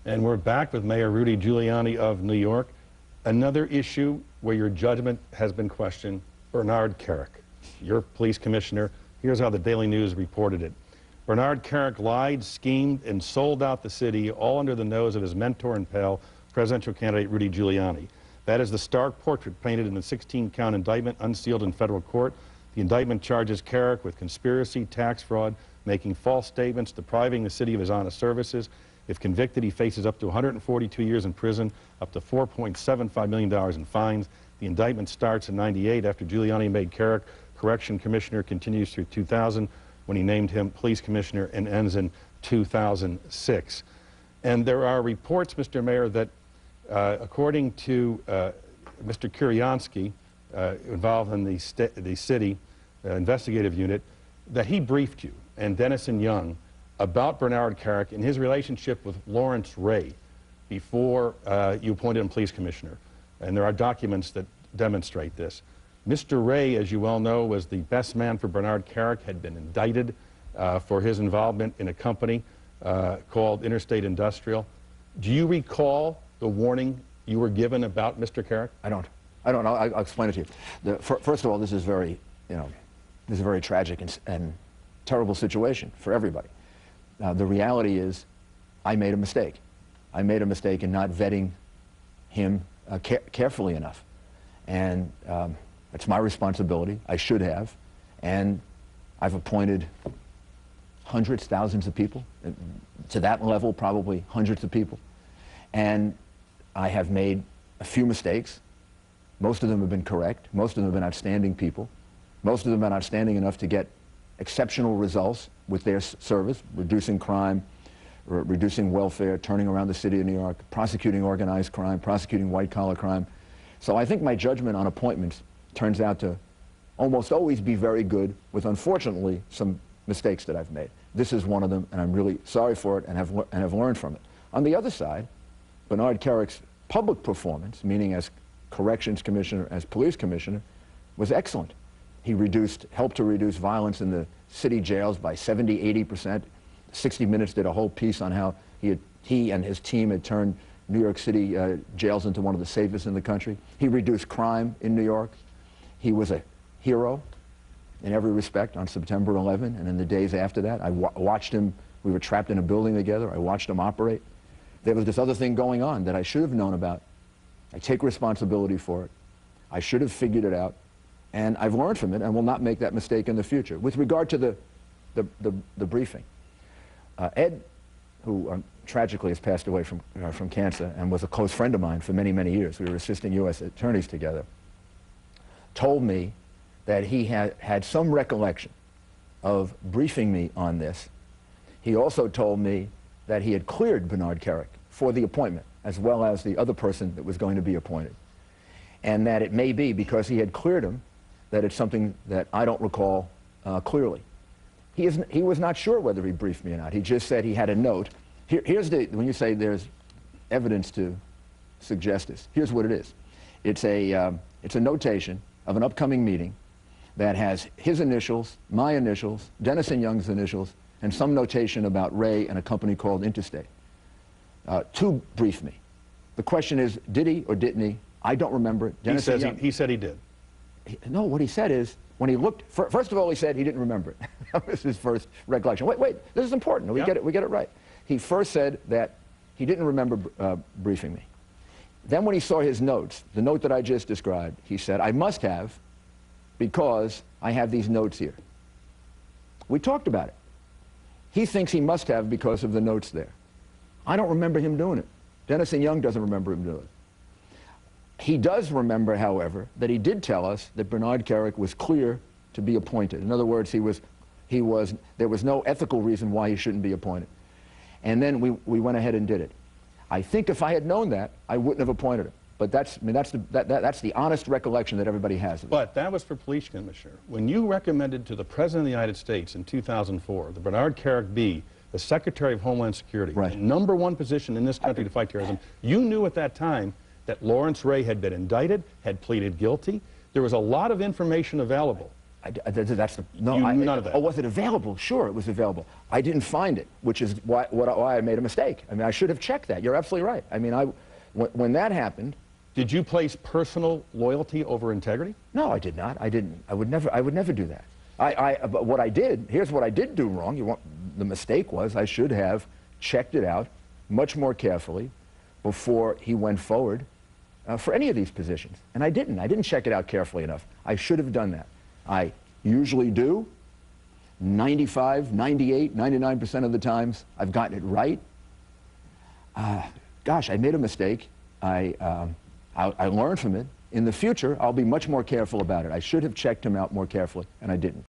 And we're back with Mayor Rudy Giuliani of New York. Another issue where your judgment has been questioned, Bernard Kerik, your police commissioner. Here's how the Daily News reported it. Bernard Kerik lied, schemed, and sold out the city, all under the nose of his mentor and pal, presidential candidate Rudy Giuliani. That is the stark portrait painted in the 16-count indictment unsealed in federal court. The indictment charges Kerik with conspiracy, tax fraud, making false statements, depriving the city of his honest services. If convicted, he faces up to 142 years in prison, up to $4.75 million in fines. The indictment starts in '98 after Giuliani made Kerik correction commissioner, continues through 2000 when he named him police commissioner, and ends in 2006. And there are reports, Mr. Mayor, that according to Mr. Kuryansky, involved in the city investigative unit, that he briefed you and Dennison Young about Bernard Kerik and his relationship with Lawrence Ray before you appointed him police commissioner. And there are documents that demonstrate this. Mr. Ray, as you well know, was the best man for Bernard Kerik, had been indicted for his involvement in a company called Interstate Industrial. Do you recall the warning you were given about Mr. Kerik? I don't. I'll explain it to you. First of all, this is very, this is a very tragic and terrible situation for everybody. The reality is, I made a mistake. I made a mistake in not vetting him carefully enough. And it's my responsibility. I should have. And I've appointed hundreds, thousands of people. To that level, probably hundreds of people. And I have made a few mistakes. Most of them have been correct. Most of them have been outstanding people. Most of them have been outstanding enough to get exceptional results with their service, reducing crime, reducing welfare, turning around the city of New York, prosecuting organized crime, prosecuting white-collar crime. So I think my judgment on appointments turns out to almost always be very good, with, unfortunately, some mistakes that I've made. This is one of them, and I'm really sorry for it and have learned from it. On the other side, Bernard Kerik's public performance, meaning as corrections commissioner, as police commissioner, was excellent. He helped to reduce violence in the city jails by 70–80%. 60 Minutes did a whole piece on how he and his team had turned New York City jails into one of the safest in the country. He reduced crime in New York. He was a hero in every respect on September 11 and in the days after that. I watched him. We were trapped in a building together. I watched him operate. There was this other thing going on that I should have known about. I take responsibility for it. I should have figured it out. And I've learned from it and will not make that mistake in the future. With regard to the briefing, Ed, who tragically has passed away from cancer and was a close friend of mine for many, many years, we were assisting U.S. attorneys together, told me that he had some recollection of briefing me on this. He also told me that he had cleared Bernard Kerik for the appointment, as well as the other person that was going to be appointed. And that it may be, because he had cleared him, that it's something that I don't recall clearly. He was not sure whether he briefed me or not. He just said he had a note. When you say there's evidence to suggest this, here's what it is. It's a notation of an upcoming meeting that has his initials, my initials, Dennison Young's initials, and some notation about Ray and a company called Interstate, to brief me. The question is, did he or didn't he? I don't remember it. He said he did. No, what he said is, when he looked, first of all, he said he didn't remember it. That was his first recollection. Wait, this is important. We get it right. He first said that he didn't remember briefing me. Then when he saw his notes, the note that I just described, he said, I must have, because I have these notes here. We talked about it. He thinks he must have because of the notes there. I don't remember him doing it. Dennison Young doesn't remember him doing it. He does remember, however, that he did tell us that Bernard Kerik was clear to be appointed. In other words, there was no ethical reason why he shouldn't be appointed. And then we went ahead and did it. I think if I had known that, I wouldn't have appointed him. But that's the honest recollection that everybody has. But that was for police commissioner. When you recommended to the President of the United States in 2004 that Bernard Kerik be the Secretary of Homeland Security, right, the #1 position in this country to fight terrorism, you knew at that time that Lawrence Ray had been indicted, had pleaded guilty. There was a lot of information available. That's the, no, You knew none of that. Oh, was it available? Sure, it was available. I didn't find it, which is why I made a mistake. I mean, I should have checked that. You're absolutely right. I mean, when that happened. Did you place personal loyalty over integrity? No, I did not. I didn't. I would never do that. But what I did, here's what I did do wrong. The mistake was I should have checked it out much more carefully before he went forward for any of these positions. And I didn't. I didn't check it out carefully enough. I should have done that. I usually do. 95, 98, 99% of the times I've gotten it right. Gosh, I made a mistake. I learned from it. In the future, I'll be much more careful about it. I should have checked him out more carefully, and I didn't.